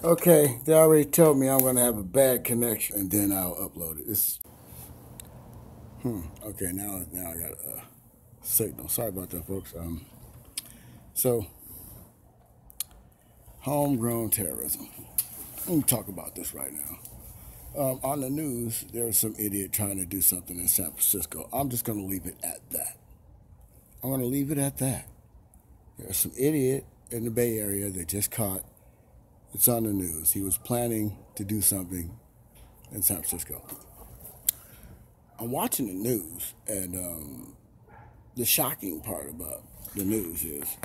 Okay, they already told me I'm gonna have a bad connection, and then I'll upload it. Okay. Now I got a signal. Sorry about that, folks. So homegrown terrorism. Let me talk about this right now. On the news, there's some idiot trying to do something in San Francisco. I'm just gonna leave it at that. I'm gonna leave it at that. There's some idiot in the Bay Area they just caught. It's on the news. He was planning to do something in San Francisco. I'm watching the news, and the shocking part about the news is,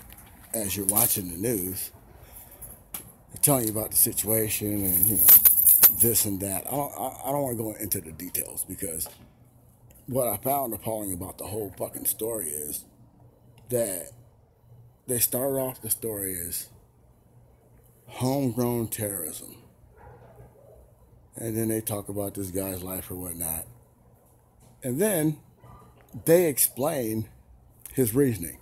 as you're watching the news, they're telling you about the situation and this and that. I don't want to go into the details because what I found appalling about the whole fucking story is that they started off the story as homegrown terrorism, and then they talk about this guy's life or whatnot, and then they explain his reasoning.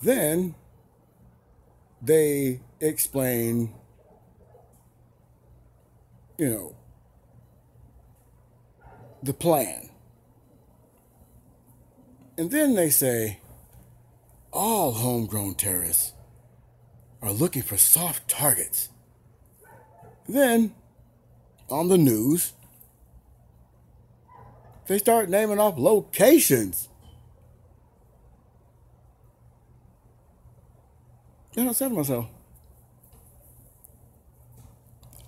Then they explain, the plan. And then they say all homegrown terrorists are looking for soft targets. Then, on the news, they start naming off locations. Then I said to myself,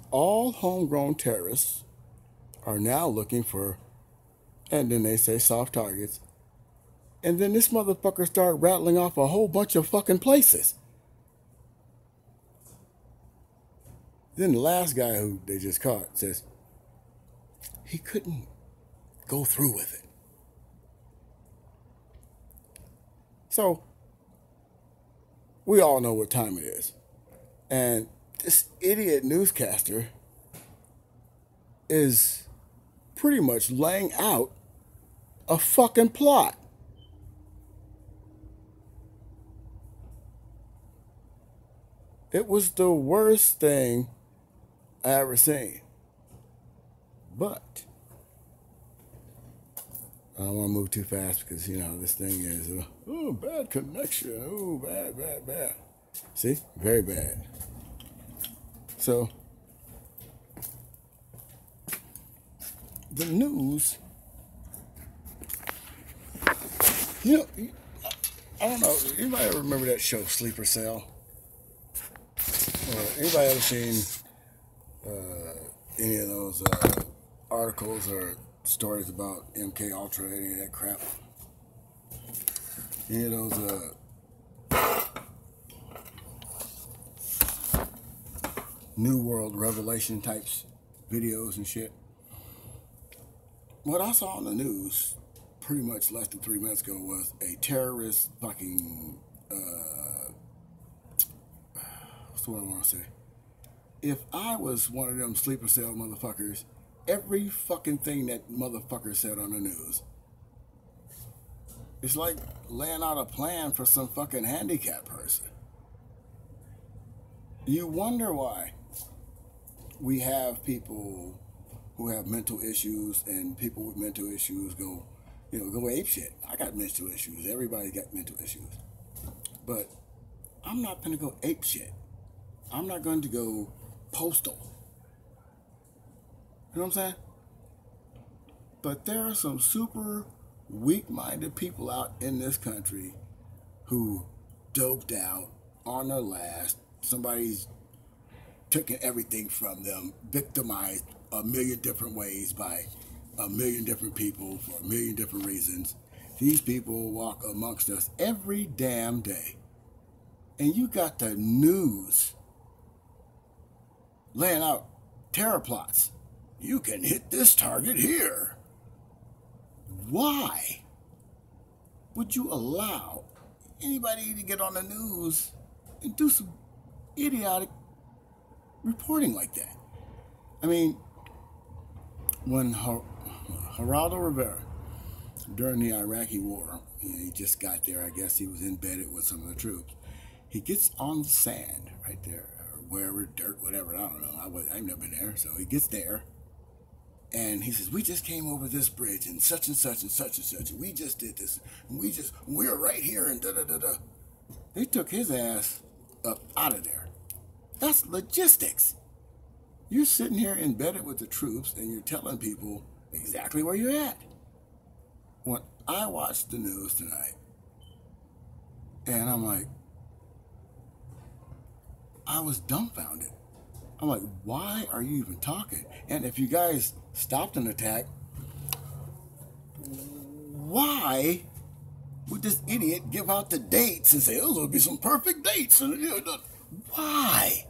all homegrown terrorists are now looking for, and then they say soft targets. And then this motherfucker started rattling off a whole bunch of fucking places. Then the last guy who they just caught says he couldn't go through with it. So, we all know what time it is. And this idiot newscaster is pretty much laying out a fucking plot. It was the worst thing I ever seen. But I don't want to move too fast because, this thing is, bad connection. Oh, bad. See? Very bad. So, the news, I don't know, anybody ever remember that show, Sleeper Cell? Or anybody ever seen any of those articles or stories about MK Ultra, any of that crap? Any of those New World Revelation types videos and shit? What I saw on the news pretty much less than 3 minutes ago was a terrorist fucking, what's the word I want to say? If I was one of them sleeper cell motherfuckers, every fucking thing that motherfucker said on the news, it's like laying out a plan for some fucking handicapped person. You wonder why we have people who have mental issues, and people with mental issues go ape shit. I got mental issues. Everybody got mental issues. But I'm not going to go ape shit. I'm not going to go postal. You know what I'm saying? But there are some super weak-minded people out in this country who doped out on their last. Somebody's taken everything from them, victimized a million different ways by a million different people for a million different reasons. These people walk amongst us every damn day. And you got the news laying out terror plots. You can hit this target here. Why would you allow anybody to get on the news and do some idiotic reporting like that? I mean, when Geraldo Rivera, during the Iraqi war, he just got there, I guess he was embedded with some of the troops, He gets on the sand right there, or wherever, dirt, whatever, I don't know. I've never been there. So he gets there, and he says, we just came over this bridge, and such and such and such and such, and we just did this, and we're right here, and da-da-da-da. They took his ass up out of there. That's logistics. You're sitting here embedded with the troops, and you're telling people exactly where you're at. When I watched the news tonight, and I'm like, I was dumbfounded. I'm like, why are you even talking? And if you guys stopped an attack, why would this idiot give out the dates and say, oh, there'll be some perfect dates? And why?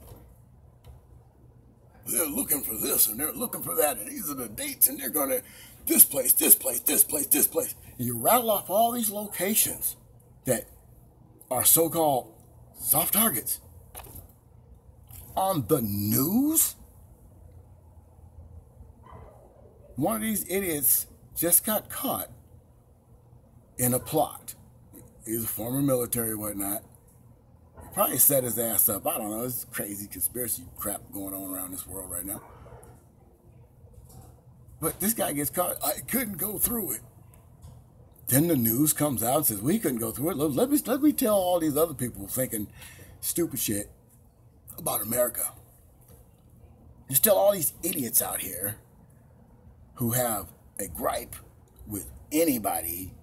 They're looking for this and they're looking for that, and these are the dates, and they're going to this place, this place, this place, this place. And you rattle off all these locations that are so-called soft targets on the news. One of these idiots just got caught in a plot. He's a former military or whatnot. He probably set his ass up. I don't know. It's crazy conspiracy crap going on around this world right now. But this guy gets caught. I couldn't go through it. Then the news comes out and says, we couldn't go through it. Let me tell all these other people thinking stupid shit about America. Just tell all these idiots out here who have a gripe with anybody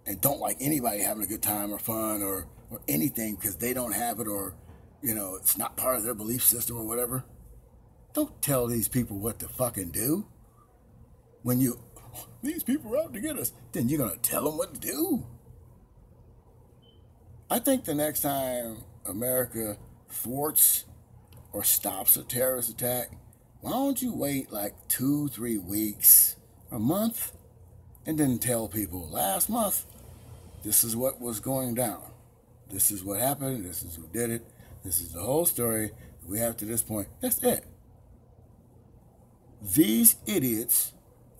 and don't like anybody having a good time or fun or anything because they don't have it, or, you know, it's not part of their belief system or whatever. Don't tell these people what to fucking do. When these people are out to get us, then you're going to tell them what to do. I think the next time America thwarts or stops a terrorist attack, why don't you wait like 2-3 weeks, a month, and then tell people, last month, this is what was going down. This is what happened. This is who did it. This is the whole story we have to this point. That's it. These idiots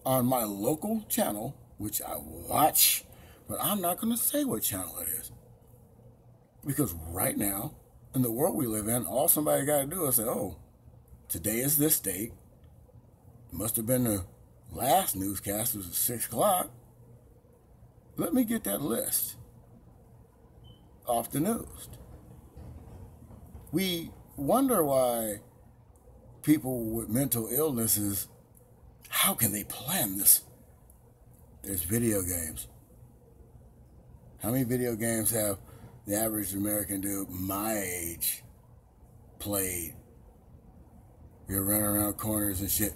on my local channel, which I watch, but I'm not going to say what channel it is. Because right now, in the world we live in, all somebody got to do is say, oh, today is this date. It must have been the last newscast, it was at 6 o'clock. Let me get that list off the news. We wonder why people with mental illnesses, how can they plan this? There's video games. How many video games have the average American dude my age played? You're running around corners and shit.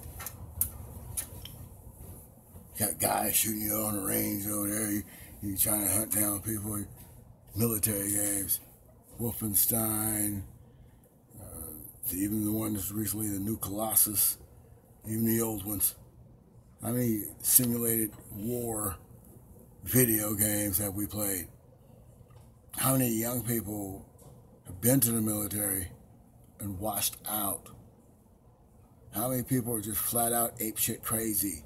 You got guys shooting you on the range over there. You trying to hunt down people. Military games. Wolfenstein. Even the one that's recently, the new Colossus. Even the old ones. How many simulated war video games have we played? How many young people have been to the military and washed out? How many people are just flat out apeshit crazy?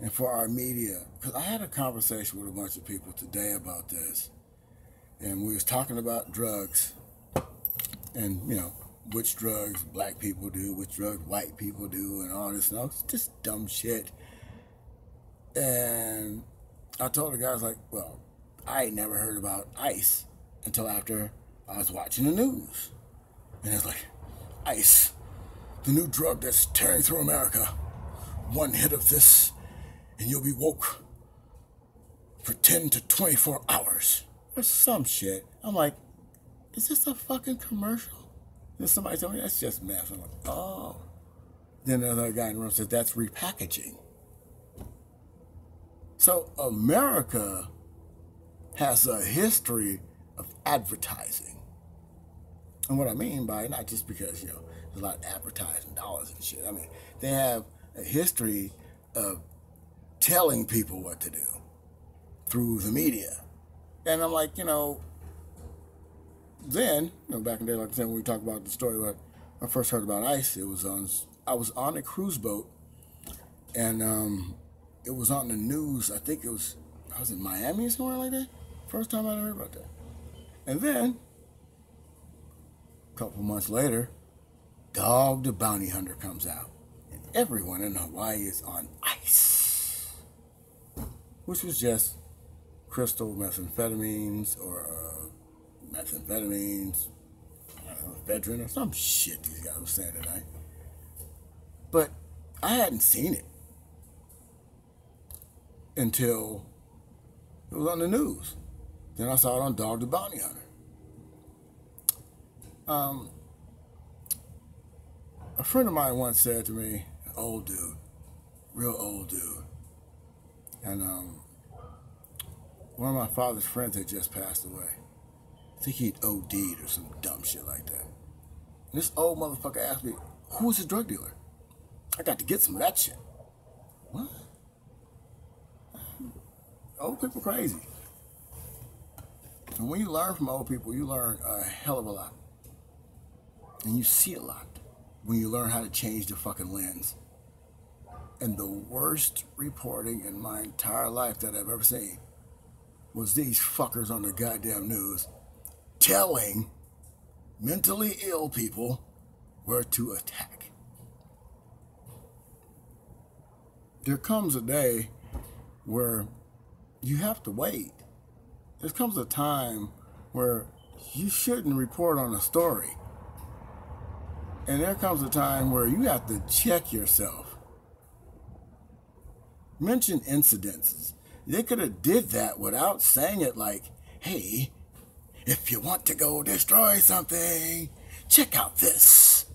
And for our media, because I had a conversation with a bunch of people today about this, and we was talking about drugs, and, you know, which drugs black people do, which drugs white people do, and all this. No, it's just dumb shit. And I told the guys, like, well, I ain't never heard about ice until after I was watching the news. And it's like, ice, the new drug that's tearing through America. One hit of this, and you'll be woke for 10 to 24 hours. Or some shit. I'm like, is this a fucking commercial? Then somebody told me, that's just meth. I'm like, oh. Then another guy in the room said, that's repackaging. So America has a history of advertising. And what I mean by it, not just because, you know, there's a lot of advertising dollars and shit. I mean, they have a history of telling people what to do through the media. And I'm like, you know, then, you know, back in the day, like I said, when we talked about the story, when I first heard about ICE, I was on a cruise boat, and it was on the news. I think I was in Miami or somewhere like that. First time I heard about that. And then couple months later, Dog the Bounty Hunter comes out. And everyone in Hawaii is on ice. Which was just crystal methamphetamines or methamphetamines, ephedrine or some shit these guys were saying tonight. But I hadn't seen it until it was on the news. Then I saw it on Dog the Bounty Hunter. A friend of mine once said to me, an old dude, real old dude, and one of my father's friends had just passed away. I think he'd OD'd or some dumb shit like that. And this old motherfucker asked me, who was his drug dealer? I got to get some of that shit. What? Old people crazy. And when you learn from old people, you learn a hell of a lot. And you see a lot when you learn how to change the fucking lens. And the worst reporting in my entire life that I've ever seen was these fuckers on the goddamn news telling mentally ill people where to attack. There comes a day where you have to wait. There comes a time where you shouldn't report on a story. And there comes a time where you have to check yourself. Mention incidences. They could have did that without saying it like, hey, if you want to go destroy something, check out this.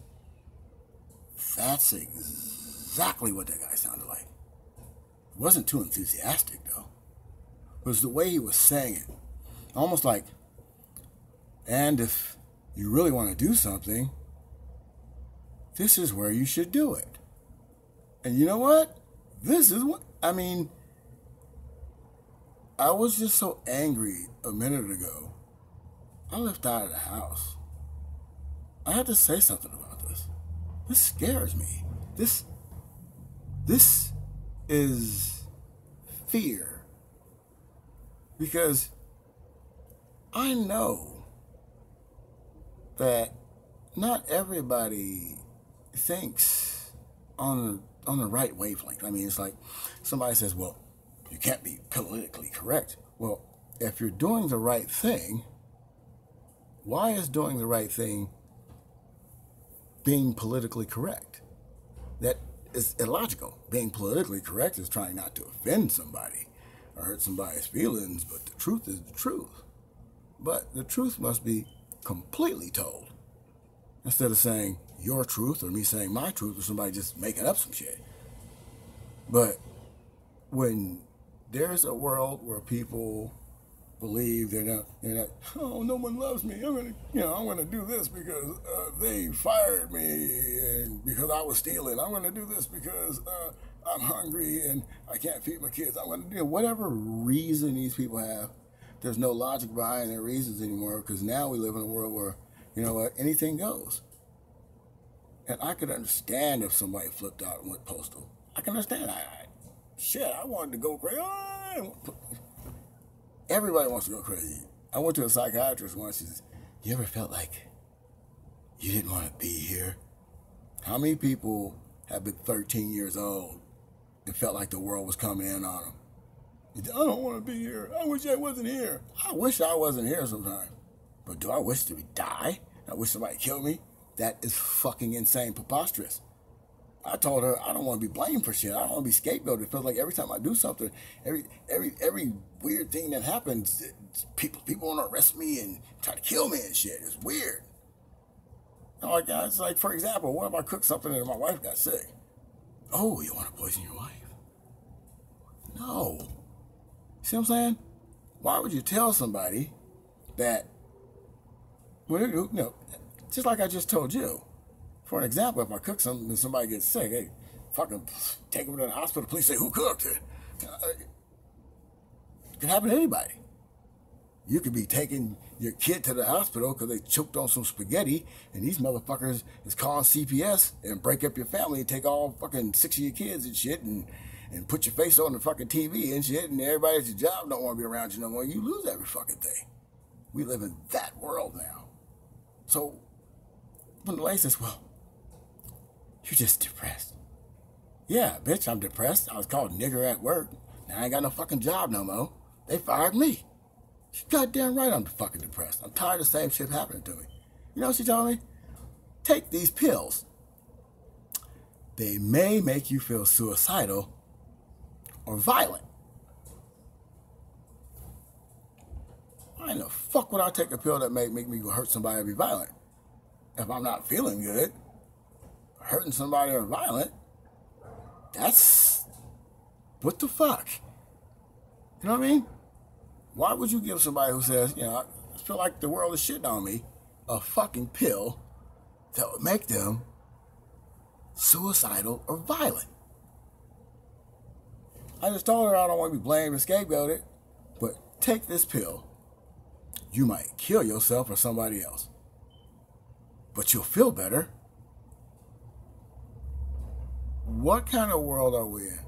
That's exactly what that guy sounded like. It wasn't too enthusiastic, though. It was the way he was saying it. Almost like, and if you really want to do something, this is where you should do it. And you know what? This is what, I mean, I was just so angry a minute ago. I left out of the house. I had to say something about this. This scares me. This is fear. Because I know that not everybody thinks on the right wavelength. I mean, it's like somebody says, well, you can't be politically correct. Well, if you're doing the right thing, why is doing the right thing being politically correct? That is illogical. Being politically correct is trying not to offend somebody or hurt somebody's feelings, but the truth is the truth. But the truth must be completely told. Instead of saying your truth or me saying my truth or somebody just making up some shit. But when there's a world where people believe they're not, oh, no one loves me. I'm gonna do this because they fired me and because I was stealing. I'm gonna do this because I'm hungry and I can't feed my kids. I'm gonna do whatever reason these people have. There's no logic behind their reasons anymore because now we live in a world where, you know what, anything goes. And I could understand if somebody flipped out and went postal. I can understand. I wanted to go crazy. Everybody wants to go crazy. I went to a psychiatrist once. She said, you ever felt like you didn't want to be here? How many people have been 13 years old and felt like the world was coming in on them? I don't want to be here. I wish I wasn't here. I wish I wasn't here sometimes. But do I wish to die? I wish somebody killed me? That is fucking insane, preposterous. I told her I don't want to be blamed for shit. I don't want to be scapegoated. It feels like every time I do something, every weird thing that happens, people want to arrest me and try to kill me and shit. It's weird. It's like, for example, what if I cooked something and my wife got sick? Oh, you want to poison your wife? No. See what I'm saying? Why would you tell somebody that, just like I just told you. For an example, if I cook something and somebody gets sick, hey, fucking take them to the hospital. Police say, who cooked it? It can happen to anybody. You could be taking your kid to the hospital because they choked on some spaghetti, and these motherfuckers is calling CPS and break up your family and take all fucking 6 of your kids and shit and put your face on the fucking TV and shit, and everybody at your job don't want to be around you no more. You lose every fucking thing. We live in that world now. So when the lady says, well, you're just depressed. Yeah, bitch, I'm depressed. I was called nigger at work. Now I ain't got no fucking job no more. They fired me. She's goddamn right I'm fucking depressed. I'm tired of the same shit happening to me. You know what she told me? Take these pills. They may make you feel suicidal or violent. Why in the fuck would I take a pill that make me hurt somebody or be violent? If I'm not feeling good, hurting somebody or violent, that's... what the fuck? You know what I mean? Why would you give somebody who says, you know, I feel like the world is shitting on me, a fucking pill that would make them suicidal or violent? I just told her I don't want to be blamed and scapegoated, but take this pill. You might kill yourself or somebody else, but you'll feel better. What kind of world are we in?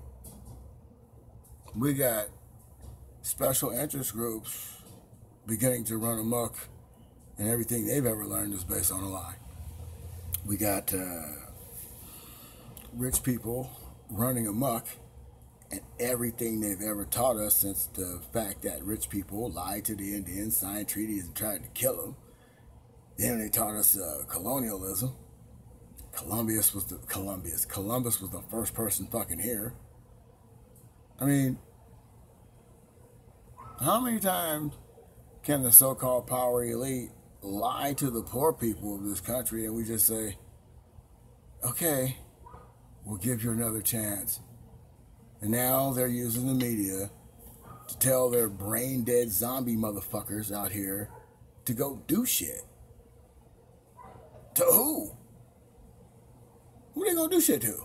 We got special interest groups beginning to run amok, and everything they've ever learned is based on a lie. We got rich people running amok, and everything they've ever taught us since the fact that rich people lied to the Indians, signed treaties, and tried to kill them. Then they taught us colonialism. Columbus was the first person fucking here. I mean, how many times can the so-called power elite lie to the poor people of this country and we just say, okay, we'll give you another chance? And now they're using the media to tell their brain-dead zombie motherfuckers out here to go do shit. To who? Who they gonna do shit to?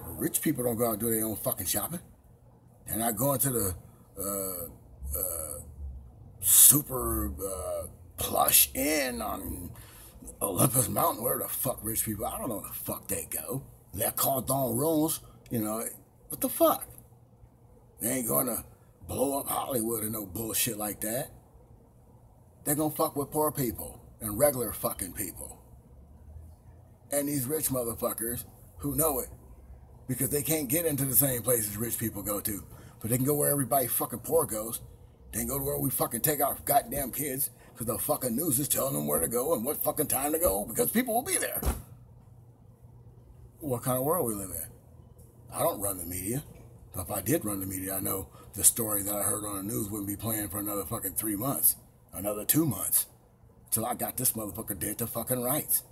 Rich people don't go out and do their own fucking shopping. They're not going to the super plush inn on Olympus Mountain. Where the fuck rich people? I don't know where the fuck they go. They're cordon rooms, you know. What the fuck? They ain't gonna blow up Hollywood or no bullshit like that. They're gonna fuck with poor people and regular fucking people. And these rich motherfuckers who know it because they can't get into the same places rich people go to. But they can go where everybody fucking poor goes. They can go to where we fucking take our goddamn kids because the fucking news is telling them where to go and what fucking time to go because people will be there. What kind of world we live in? I don't run the media. But if I did run the media, I know the story that I heard on the news wouldn't be playing for another fucking 3 months. Another 2 months. Till I got this motherfucker dead to fucking rights.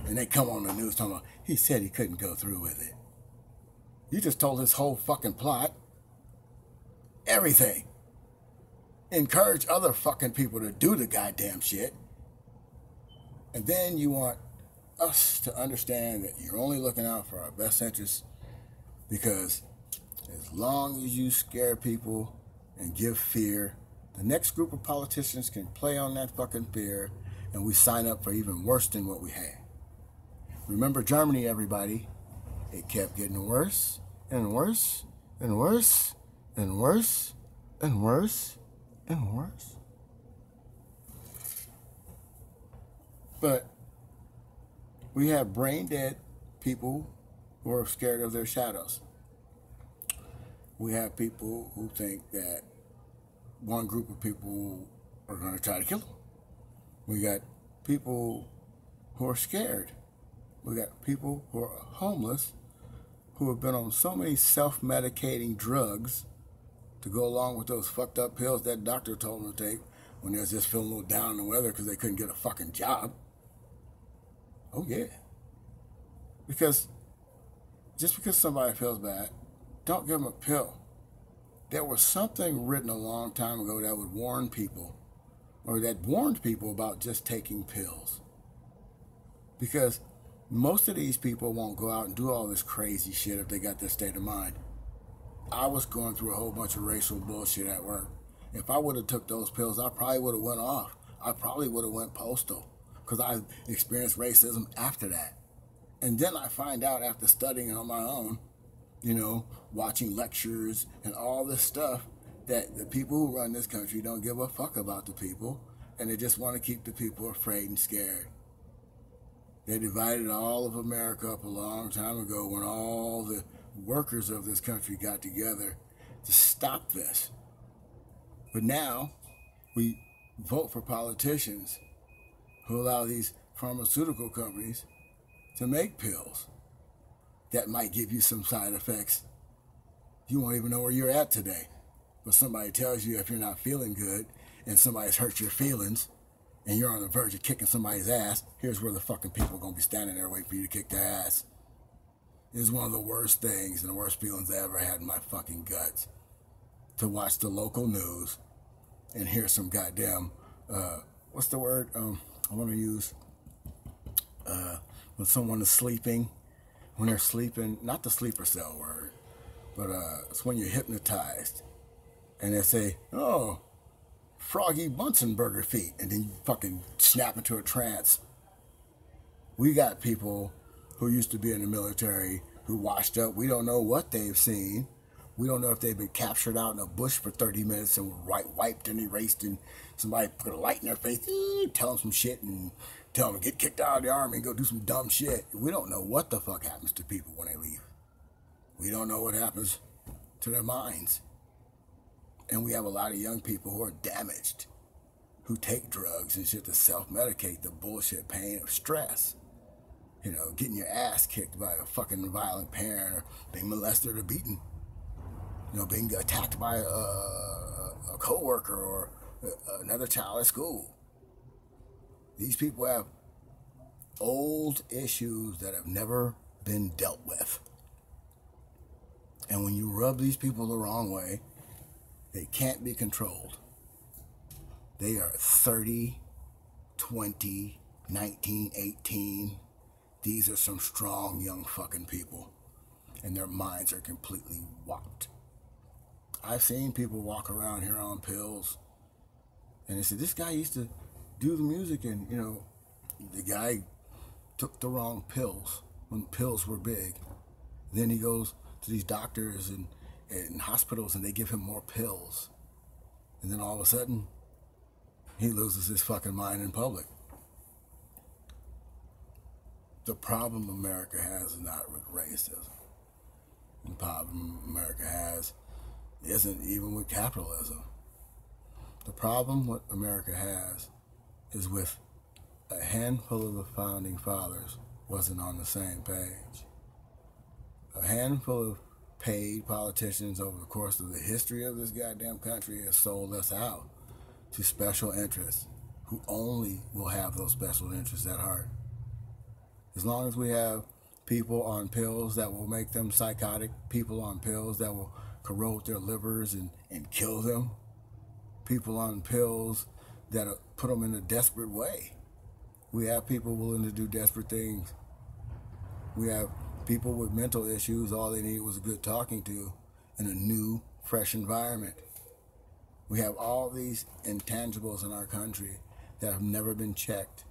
And they come on the news talking about, he said he couldn't go through with it. You just told his whole fucking plot. Everything. Encourage other fucking people to do the goddamn shit. And then you want us to understand that you're only looking out for our best interests because as long as you scare people and give fear, the next group of politicians can play on that fucking fear and we sign up for even worse than what we had. Remember Germany, everybody. It kept getting worse and worse and worse and worse and worse and worse. But we have brain dead people who are scared of their shadows. We have people who think that one group of people are going to try to kill them. We got people who are scared. We got people who are homeless, who have been on so many self-medicating drugs to go along with those fucked up pills that doctor told them to take when they was just feeling a little down in the weather because they couldn't get a fucking job. Oh yeah. Because just because somebody feels bad, don't give them a pill. There was something written a long time ago that would warn people, or that warned people about just taking pills. Because most of these people won't go out and do all this crazy shit if they got their state of mind. I was going through a whole bunch of racial bullshit at work. If I would have took those pills, I probably would have went off. I probably would have went postal because I experienced racism after that. And then I find out after studying on my own, you know, watching lectures and all this stuff, that the people who run this country don't give a fuck about the people, and they just want to keep the people afraid and scared. They divided all of America up a long time ago when all the workers of this country got together to stop this. But now we vote for politicians who allow these pharmaceutical companies to make pills that might give you some side effects. You won't even know where you're at today. But somebody tells you if you're not feeling good and somebody's hurt your feelings and you're on the verge of kicking somebody's ass, here's where the fucking people are going to be standing there waiting for you to kick their ass. It is one of the worst things and the worst feelings I ever had in my fucking guts to watch the local news and hear some goddamn, what's the word I want to use? When someone is sleeping, when they're sleeping, not the sleeper cell word, but it's when you're hypnotized. And they say, oh, Froggy Bunsen burger feet, and then you fucking snap into a trance. We got people who used to be in the military who washed up. We don't know what they've seen. We don't know if they've been captured out in a bush for 30 minutes and were wiped and erased, and somebody put a light in their face, tell them some shit, and tell them to get kicked out of the army and go do some dumb shit. We don't know what the fuck happens to people when they leave. We don't know what happens to their minds. And we have a lot of young people who are damaged, who take drugs and shit to self-medicate the bullshit pain of stress. You know, getting your ass kicked by a fucking violent parent, or being molested or beaten. You know, being attacked by a coworker or another child at school. These people have old issues that have never been dealt with. And when you rub these people the wrong way, they can't be controlled. They are 30, 20, 19, 18. These are some strong young fucking people. And their minds are completely whopped. I've seen people walk around here on pills. And they said, this guy used to do the music, and, you know, the guy took the wrong pills when pills were big. Then he goes to these doctors and hospitals, and they give him more pills. And then all of a sudden, he loses his fucking mind in public. The problem America has is not with racism. The problem America has isn't even with capitalism. The problem what America has is with a handful of the founding fathers wasn't on the same page. A handful of paid politicians over the course of the history of this goddamn country has sold us out to special interests who only will have those special interests at heart. As long as we have people on pills that will make them psychotic, people on pills that will corrode their livers and kill them, people on pills that put them in a desperate way. We have people willing to do desperate things. We have people with mental issues, all they need was a good talking to in a new, fresh environment. We have all these intangibles in our country that have never been checked.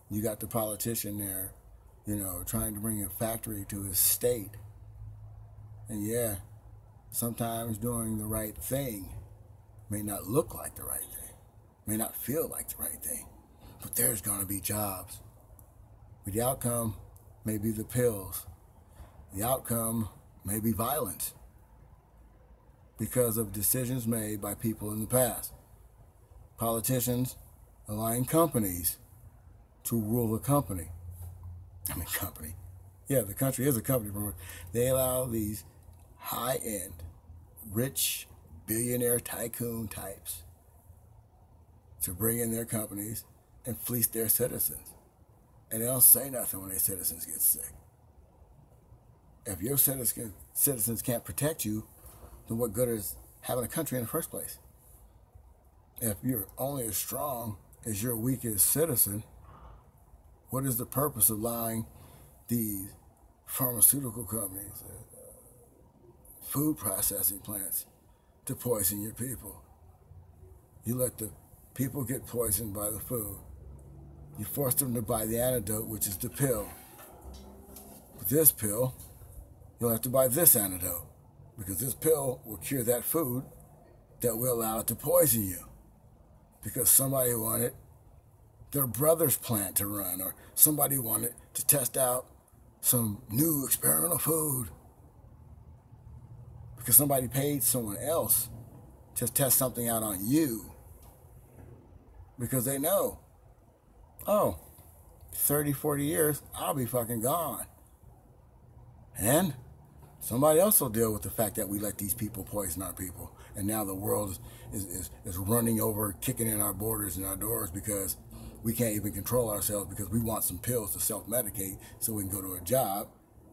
You got the politician there, you know, trying to bring a factory to his state. And yeah, sometimes doing the right thing may not look like the right thing, may not feel like the right thing, but there's going to be jobs. But the outcome may be the pills. The outcome may be violence because of decisions made by people in the past. Politicians allowing companies to rule the company. Company. Yeah, the country is a company. They allow these high-end, rich, billionaire tycoon types to bring in their companies and fleece their citizens. And they don't say nothing when their citizens get sick. If your citizens can't protect you, then what good is having a country in the first place? If you're only as strong as your weakest citizen, what is the purpose of allowing these pharmaceutical companies, food processing plants, to poison your people? You let the people get poisoned by the food. You force them to buy the antidote, which is the pill. With this pill, you'll have to buy this antidote, because this pill will cure that food that will allow it to poison you. Because somebody wanted their brother's plant to run, or somebody wanted to test out some new experimental food because somebody paid someone else to test something out on you because they know, oh, 30, 40 years, I'll be fucking gone. And somebody else will deal with the fact that we let these people poison our people. And now the world is running over, kicking in our borders and our doors because we can't even control ourselves because we want some pills to self-medicate so we can go to a job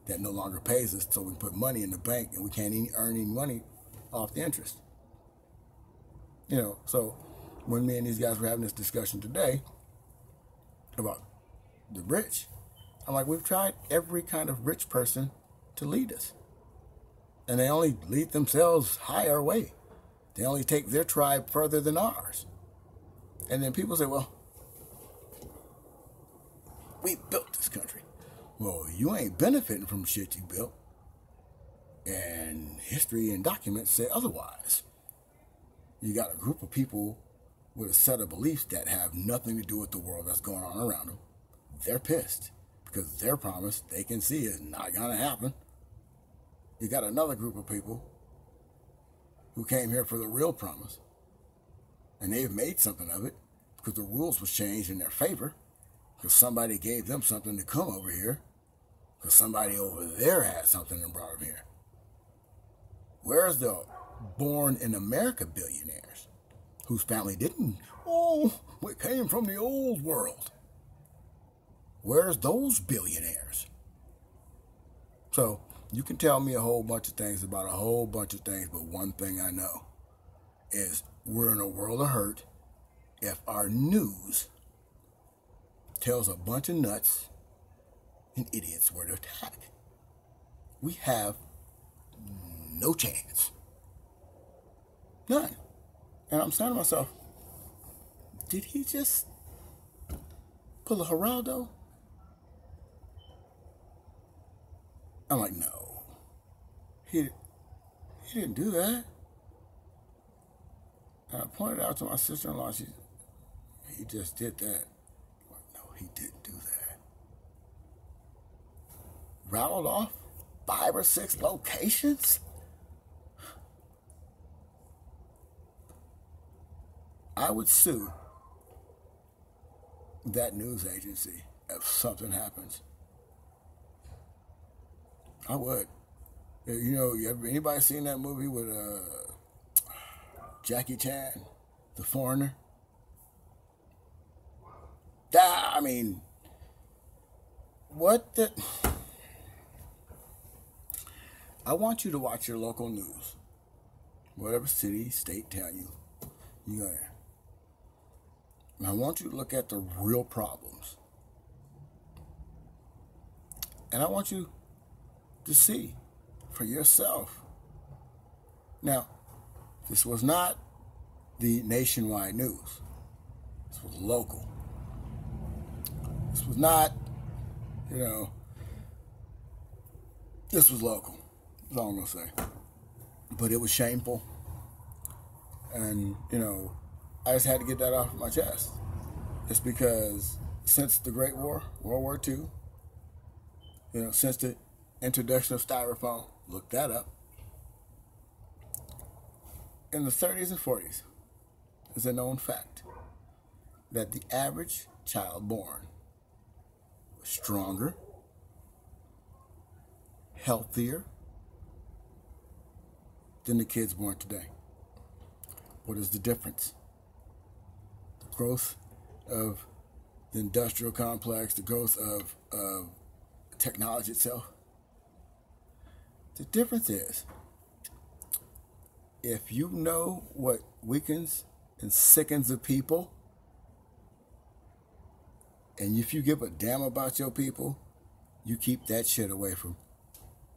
that no longer pays us so we can put money in the bank and we can't earn any money off the interest. You know, so when me and these guys were having this discussion today about the rich, I'm like, we've tried every kind of rich person to lead us. And they only lead themselves higher way. They only take their tribe further than ours. And then people say, well, we built this country. Well, you ain't benefiting from shit you built. And history and documents say otherwise. You got a group of people with a set of beliefs that have nothing to do with the world that's going on around them. They're pissed because their promise they can see is not going to happen. You got another group of people who came here for the real promise, and they've made something of it because the rules was changed in their favor because somebody gave them something to come over here because somebody over there had something and brought them here. Where's the born in America billionaires whose family didn't? Oh, we came from the old world. Where's those billionaires? So you can tell me a whole bunch of things about a whole bunch of things, but one thing I know is we're in a world of hurt if our news tells a bunch of nuts and idiots where to attack. We have no chance. None. And I'm saying to myself, did he just pull a Geraldo? I'm like, no. He didn't do that. And I pointed out to my sister-in-law, he just did that. I'm like, no, he didn't do that. Rattled off 5 or 6 locations? I would sue that news agency if something happens. I would. You know, anybody seen that movie with Jackie Chan, The Foreigner? I mean, what the... I want you to watch your local news. Whatever city, state, town you go there. And I want you to look at the real problems. And I want you to see for yourself. Now, this was not the nationwide news. This was local. This was not, this was local. That's all I'm going to say. But it was shameful. And, I just had to get that off my chest. It's because since the Great War, World War II, since the introduction of styrofoam, look that up. In the 30s and 40s, it's a known fact that the average child born was stronger, healthier than the kids born today. What is the difference? The growth of the industrial complex, the growth of technology itself. The difference is, if you know what weakens and sickens the people, and if you give a damn about your people, you keep that shit away from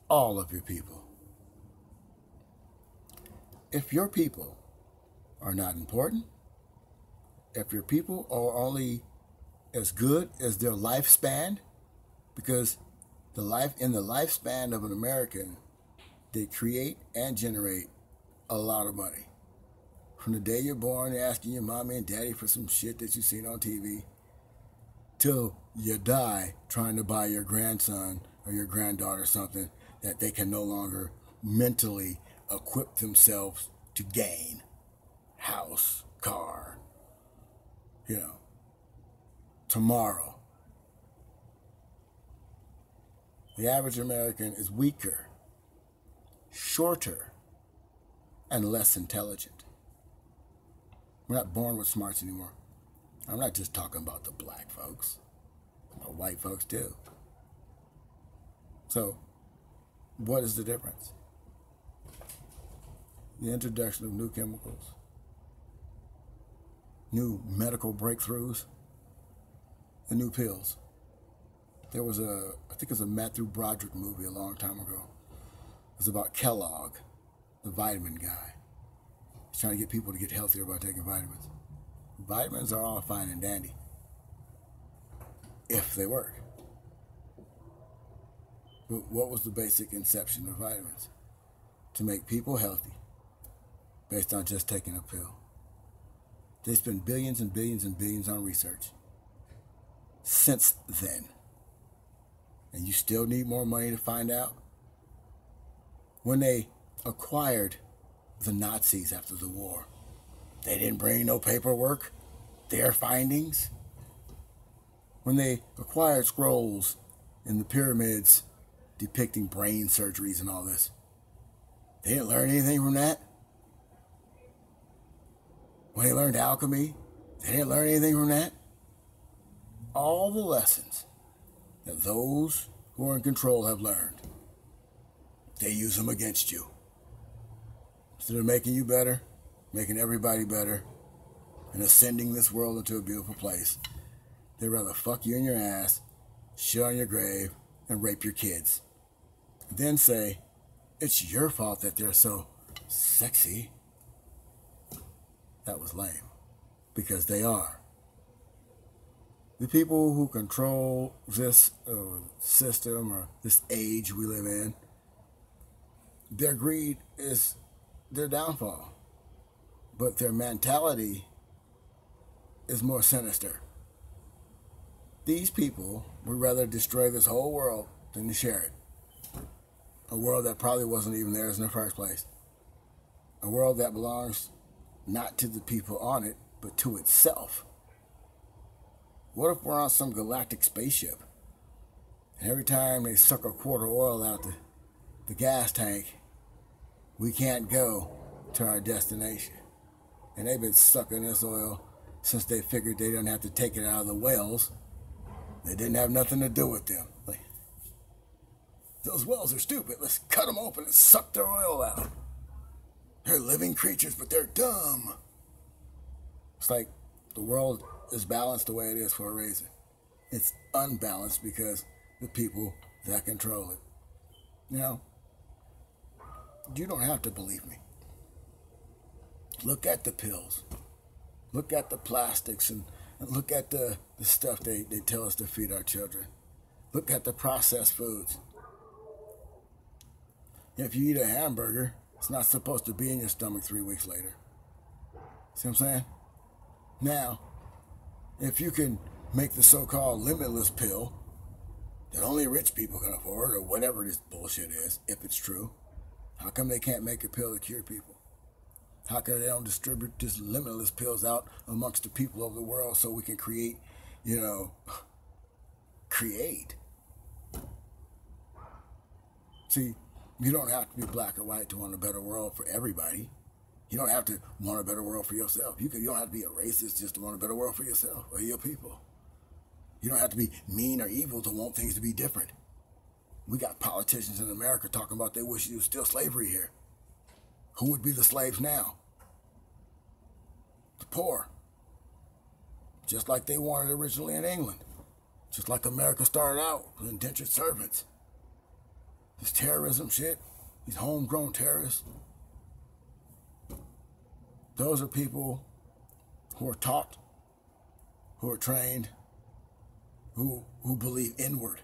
all of your people. If your people are not important, if your people are only as good as their lifespan, because in the lifespan of an American, they create and generate a lot of money. From the day you're born, asking your mommy and daddy for some shit that you've seen on TV, till you die trying to buy your grandson or your granddaughter something that they can no longer mentally equip themselves to gain. House, car, tomorrow. The average American is weaker, shorter, and less intelligent. We're not born with smarts anymore. I'm not just talking about the black folks, but white folks too. So, what is the difference? The introduction of new chemicals, new medical breakthroughs, and new pills. There was I think it was a Matthew Broderick movie a long time ago. It was about Kellogg, the vitamin guy. He's trying to get people to get healthier by taking vitamins. Vitamins are all fine and dandy, if they work. But what was the basic inception of vitamins? To make people healthy, based on just taking a pill. They spend billions and billions and billions on research since then. And you still need more money to find out? When they acquired the Nazis after the war, they didn't bring no paperwork, their findings. When they acquired scrolls in the pyramids depicting brain surgeries and all this, they didn't learn anything from that. When they learned alchemy, they didn't learn anything from that. All the lessons that those who are in control have learned, they use them against you. Instead of making you better, making everybody better, and ascending this world into a beautiful place, they'd rather fuck you in your ass, shit on your grave, and rape your kids. And then say, it's your fault that they're so sexy. That was lame, because they are. The people who control this system or this age we live in, their greed is their downfall. But their mentality is more sinister. These people would rather destroy this whole world than to share it. A world that probably wasn't even theirs in the first place. A world that belongs not to the people on it, but to itself. What if we're on some galactic spaceship, and every time they suck a quart of oil out the gas tank, we can't go to our destination? And they've been sucking this oil since they figured they didn't have to take it out of the wells. They didn't have nothing to do with them. Like, those wells are stupid. Let's cut them open and suck their oil out. They're living creatures, but they're dumb. It's like the world is balanced the way it is for a reason. It's unbalanced because the people that control it. Now, you don't have to believe me. Look at the pills. Look at the plastics and look at the stuff they tell us to feed our children. Look at the processed foods. If you eat a hamburger, it's not supposed to be in your stomach 3 weeks later. See what I'm saying? Now, if you can make the so-called limitless pill that only rich people can afford, or whatever this bullshit is, if it's true, how come they can't make a pill to cure people? How come they don't distribute just limitless pills out amongst the people of the world so we can create? See, you don't have to be black or white to want a better world for everybody. You don't have to want a better world for yourself. You don't have to be a racist just to want a better world for yourself or your people. You don't have to be mean or evil to want things to be different. We got politicians in America talking about they wish there was still slavery here. Who would be the slaves now? The poor. Just like they wanted originally in England. Just like America started out with indentured servants. This terrorism shit, these homegrown terrorists, those are people who are taught, who are trained, who believe inward.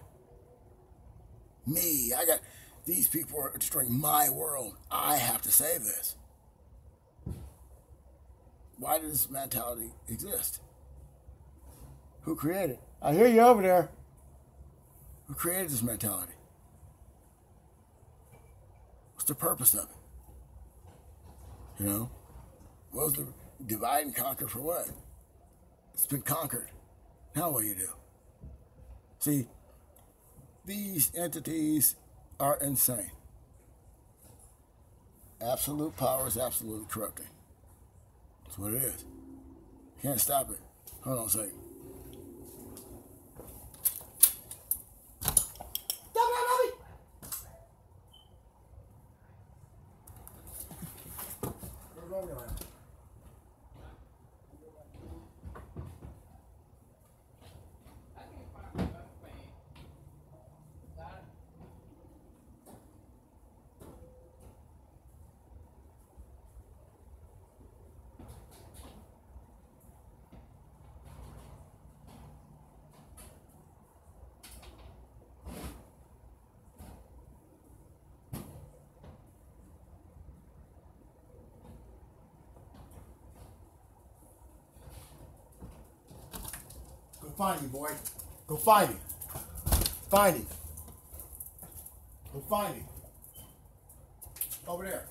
These people are destroying my world. I have to save this. Why does this mentality exist? Who created it? I hear you over there. Who created this mentality? What's the purpose of it? You know? What was the divide and conquer for what? It's been conquered. Now what do you do? See, these entities are insane. Absolute power is absolutely corrupting. That's what it is. Can't stop it. Hold on a second. Go find him, boy. Go find him. Find him. Go find him. Over there.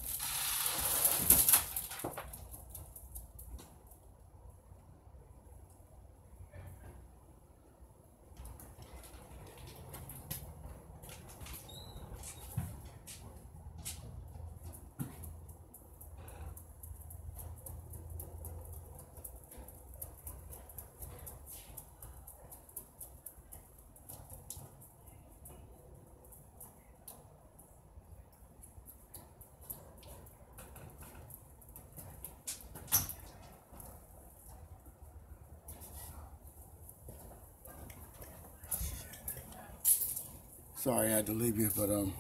Sorry I had to leave you, but all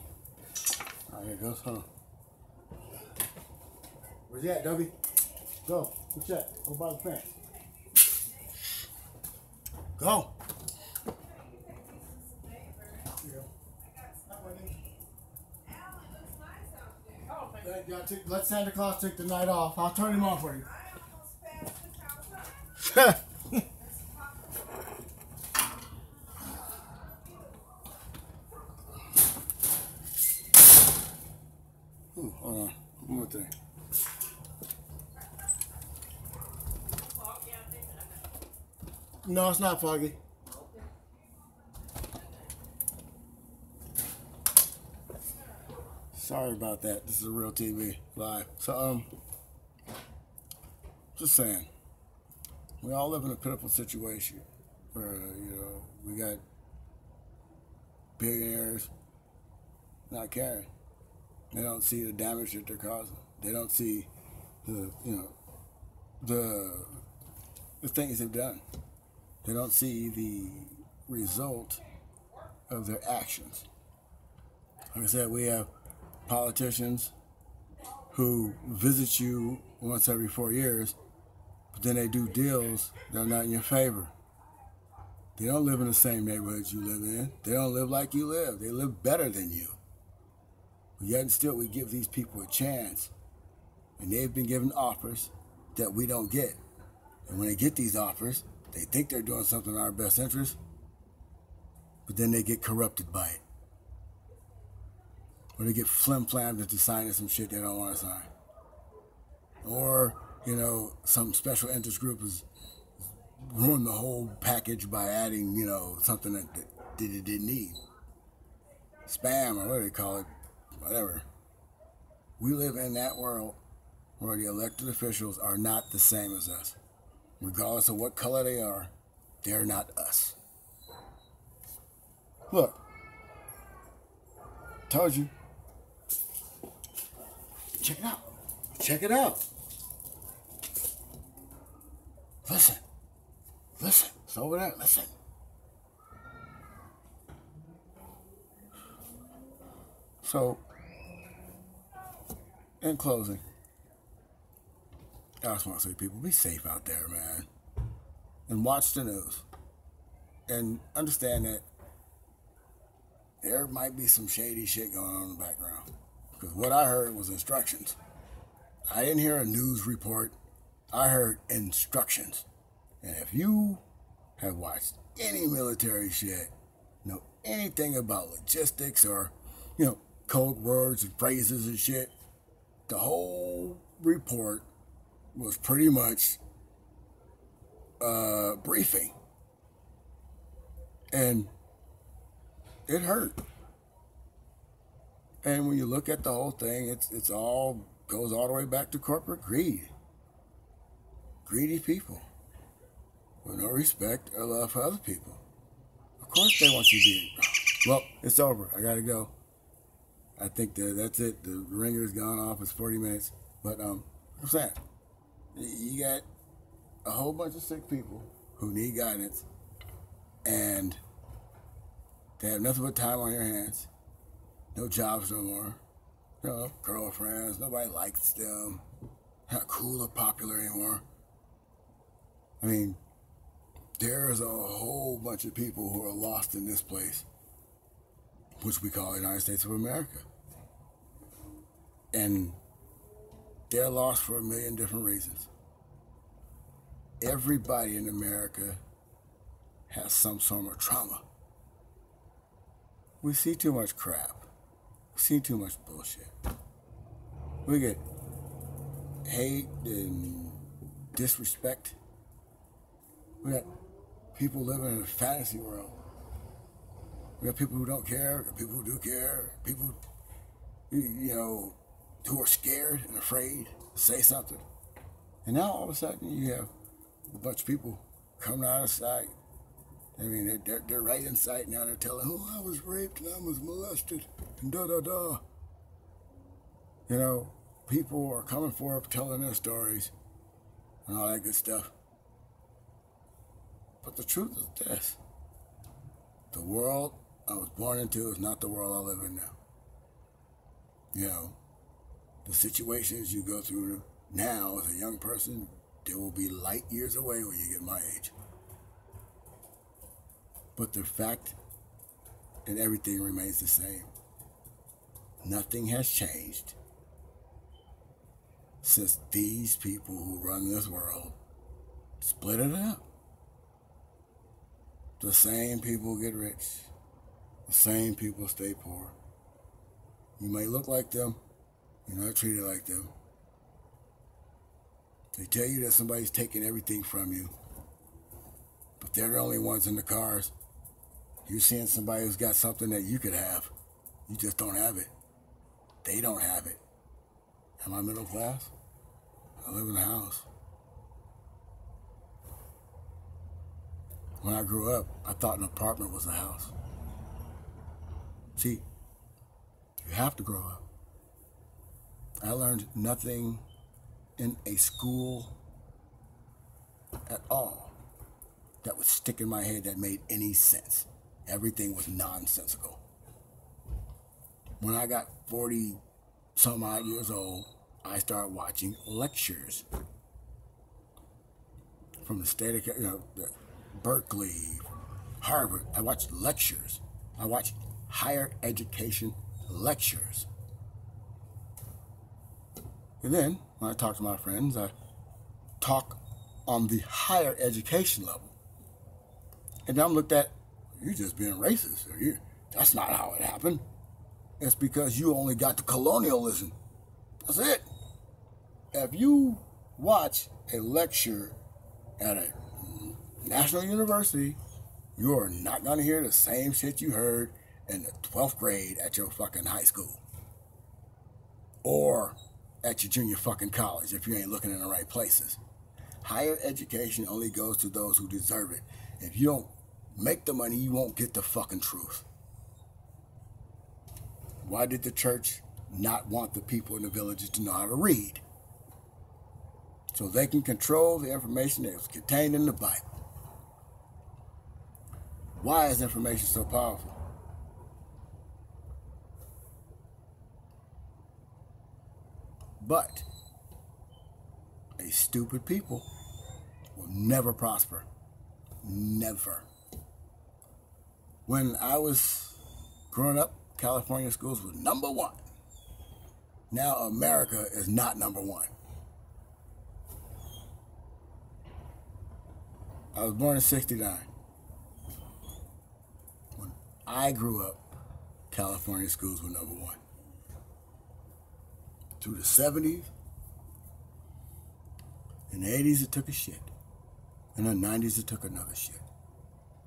right, here it goes. Hold on. Where's he at, Dubby? Go. Go check. Go by the fence. Go. Let Santa Claus take the night off. I'll turn him on for you. Ooh, hold on. One more thing. No, it's not foggy. Sorry about that. This is a real TV live. So, just saying, we all live in a pitiful situation where, we got billionaires not caring. They don't see the damage that they're causing. They don't see the things they've done. They don't see the result of their actions. Like I said, we have politicians who visit you once every 4 years, but then they do deals that are not in your favor. They don't live in the same neighborhoods you live in. They don't live like you live. They live better than you. But yet and still we give these people a chance, and they've been given offers that we don't get. And when they get these offers, they think they're doing something in our best interest, but then they get corrupted by it. Or they get flim-flammed into signing some shit they don't want to sign. Or, some special interest group has ruined the whole package by adding, something that it didn't need. Spam, or what do they call it? Whatever. We live in that world where the elected officials are not the same as us. Regardless of what color they are, they're not us. Look. Told you. Check it out. Check it out. Listen. Listen. It's over there. Listen. So, in closing, I just want to say, people, be safe out there, man. And watch the news. And understand that there might be some shady shit going on in the background. Because what I heard was instructions. I didn't hear a news report. I heard instructions. And if you have watched any military shit, know anything about logistics or, code words and phrases and shit, the whole report was pretty much briefing. And it hurt. And when you look at the whole thing, it's all goes all the way back to corporate greed. Greedy people with no respect or love for other people. Of course they want you to be. Well, it's over. I gotta go. I think that's it. The ringer's gone off. It's 40 minutes. But I'm saying, you got a whole bunch of sick people who need guidance, and they have nothing but time on your hands. No jobs no more. Girlfriends. Nobody likes them. Not cool or popular anymore. I mean, there's a whole bunch of people who are lost in this place, which we call the United States of America. And they're lost for a million different reasons. Everybody in America has some sort of trauma. We see too much crap. We see too much bullshit. We get hate and disrespect. We got people living in a fantasy world. We got people who don't care, people who do care, people, who are scared and afraid to say something. And now all of a sudden you have a bunch of people coming out of sight. I mean, they're right in sight now. They're telling, I was raped and I was molested and da-da-da. People are coming forth telling their stories and all that good stuff. But the truth is this. The world I was born into is not the world I live in now. The situations you go through now as a young person, they will be light years away when you get my age. But the fact and everything remains the same. Nothing has changed since these people who run this world split it up. The same people get rich. The same people stay poor. You may look like them. You're not treated like them. They tell you that somebody's taking everything from you, but they're the only ones in the cars. You're seeing somebody who's got something that you could have. You just don't have it. They don't have it. Am I middle class? I live in a house. When I grew up, I thought an apartment was a house. See, you have to grow up. I learned nothing in a school at all that would stick in my head that made any sense. Everything was nonsensical. When I got 40 some odd years old, I started watching lectures from the state of, Berkeley, Harvard. I watched lectures. I watched higher education lectures. And then, when I talk to my friends, I talk on the higher education level. And I'm looked at, you're just being racist. Or that's not how it happened. It's because you only got the colonialism. That's it. If you watch a lecture at a national university, you are not going to hear the same shit you heard in the 12th grade at your fucking high school. Or at your junior fucking college if you ain't looking in the right places. Higher education only goes to those who deserve it. If you don't make the money, you won't get the fucking truth. Why did the church not want the people in the villages to know how to read? So they can control the information that was contained in the Bible. Why is information so powerful? But a stupid people will never prosper. Never. When I was growing up, California schools was number one. Now America is not number one. I was born in '69. I grew up, California schools were number one. Through the 70s, in the 80s it took a shit. In the 90s it took another shit.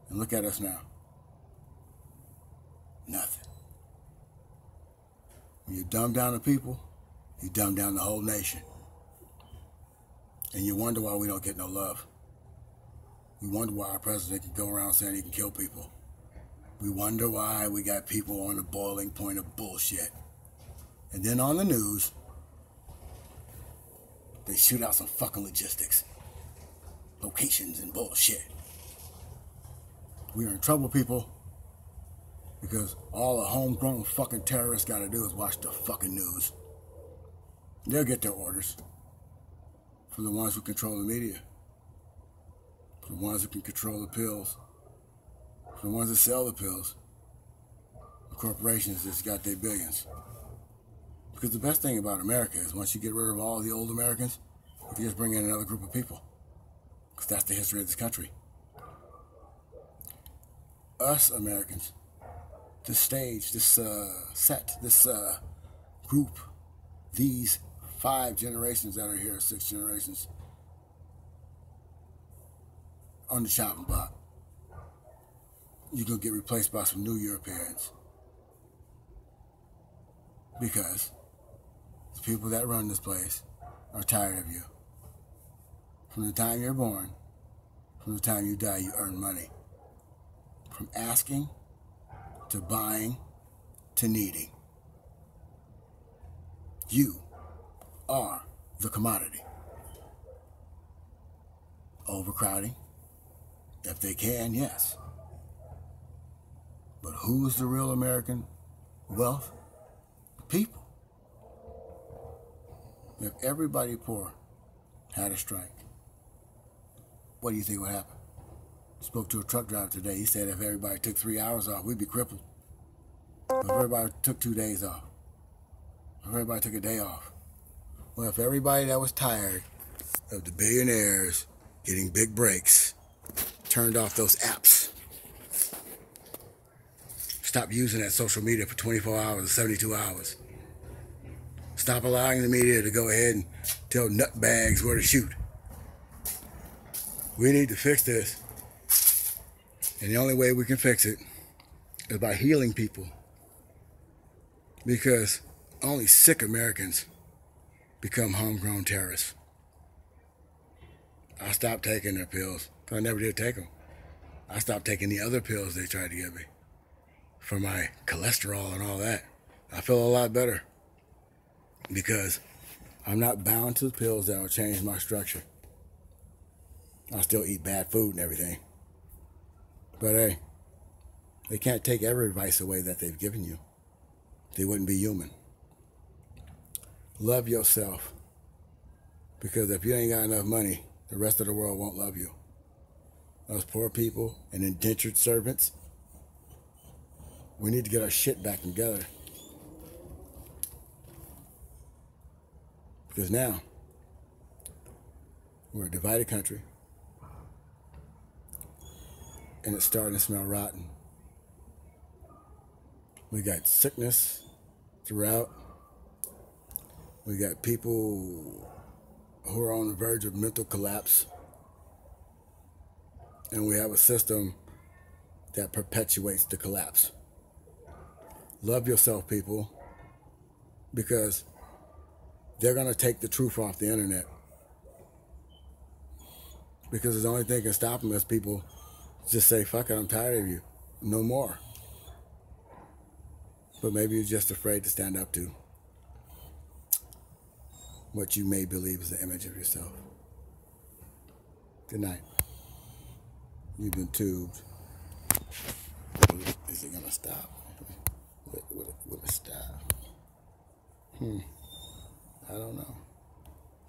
And look at us now. Nothing. When you dumb down the people, you dumb down the whole nation. And you wonder why we don't get no love. We wonder why our president can go around saying he can kill people. We wonder why we got people on the boiling point of bullshit. And then on the news, they shoot out some fucking logistics. Locations and bullshit. We are in trouble, people. Because all a homegrown fucking terrorists gotta do is watch the fucking news. They'll get their orders from the ones who control the media. From the ones who can control the pills. From the ones that sell the pills. The corporations that's got their billions. Because the best thing about America is once you get rid of all the old Americans, you can just bring in another group of people. Because that's the history of this country. Us Americans, this stage, this set, this group, these 5 generations that are here, 6 generations, on the chopping block, you're going to get replaced by some new Europeans. Because the people that run this place are tired of you. From the time you're born, from the time you die, you earn money. From asking, to buying, to needing. You are the commodity. Overcrowding? If they can, yes. But who's the real American wealth? The people. If everybody poor had a strike, what do you think would happen? Spoke to a truck driver today. He said if everybody took 3 hours off, we'd be crippled. If everybody took 2 days off. If everybody took a day off. Well, if everybody that was tired of the billionaires getting big breaks turned off those apps, stop using that social media for 24 hours or 72 hours. Stop allowing the media to go ahead and tell nutbags where to shoot. We need to fix this. And the only way we can fix it is by healing people. Because only sick Americans become homegrown terrorists. I stopped taking their pills. I never did take them. I stopped taking the other pills they tried to give me for my cholesterol and all that. I feel a lot better because I'm not bound to the pills that will change my structure. I still eat bad food and everything. But hey, they can't take every advice away that they've given you. They wouldn't be human. Love yourself. Because if you ain't got enough money, the rest of the world won't love you. Us poor people and indentured servants, we need to get our shit back together. Because now, we're a divided country. And it's starting to smell rotten. We got sickness throughout. We got people who are on the verge of mental collapse. And we have a system that perpetuates the collapse. Love yourself, people, because they're going to take the truth off the internet. Because the only thing that can stop them is people just say, fuck it, I'm tired of you. No more. But maybe you're just afraid to stand up to what you may believe is the image of yourself. Good night. You've been tubed. Is it going to stop? Will it stop? I don't know.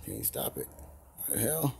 Can't stop it. What the hell?